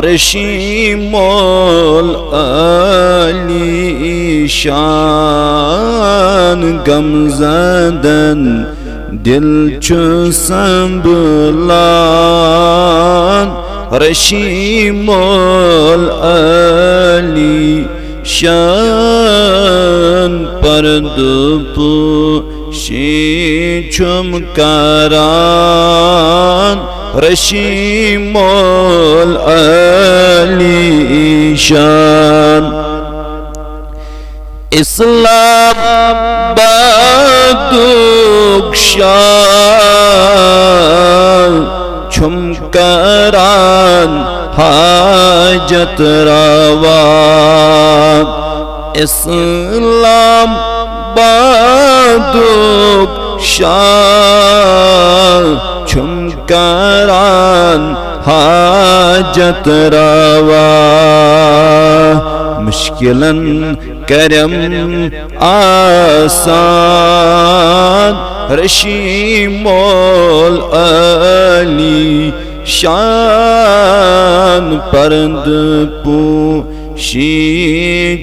रशीमोल अली शान गमज़दन दिल छु संभलान रशीमोल अली शान पर्दपोशी छुम करान रशीमोल अली शान इस्लाम बादुशान छुम करान हाजत रवा इस्लाम बादुशान छुम करान हाजत रवा मुश्किलन करम आसान रशीमोल अली शान परंद पूशी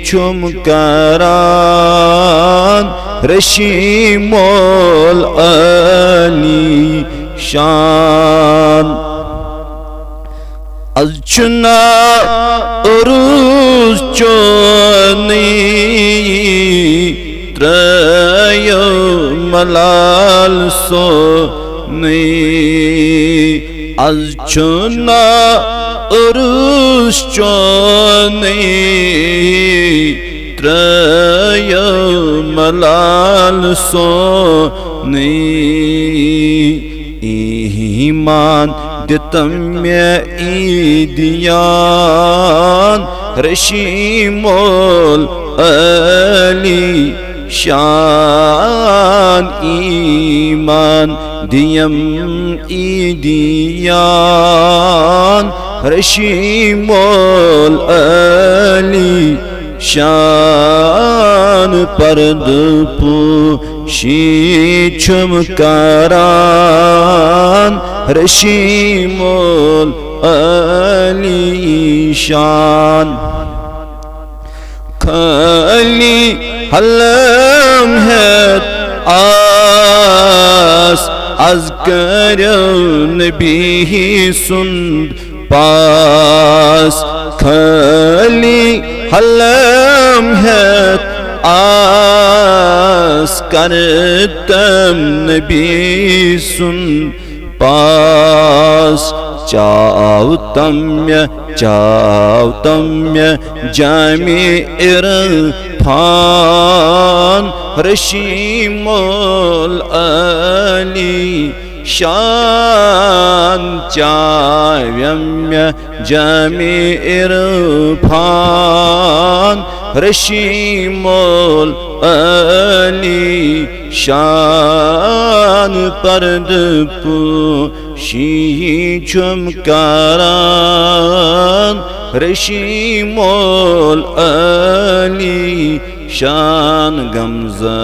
छुम करान रशीमोल अली शान अजुना उरुस चोनी त्रय मलाल सोनी अजुना उरुस चोनी त्रय मलाल सोनी ईमान दितम्य ईदियान रशीमोल अली शान ईमान दियम ईदियान रशीमोल अली शान पर्दपोशी छुम करान रशीमोल अली शान खाली हलम है आस आज करो नबी सुन पास खाली हलम है आस करतम नबी सुन पास चावतम्य जामी इरफान रशीमोल अली शान चाव्यम्य जामी इरफान रशीमोल अली शान पर्दपोशी छुम करान रशीमोल अली शान गमज़दन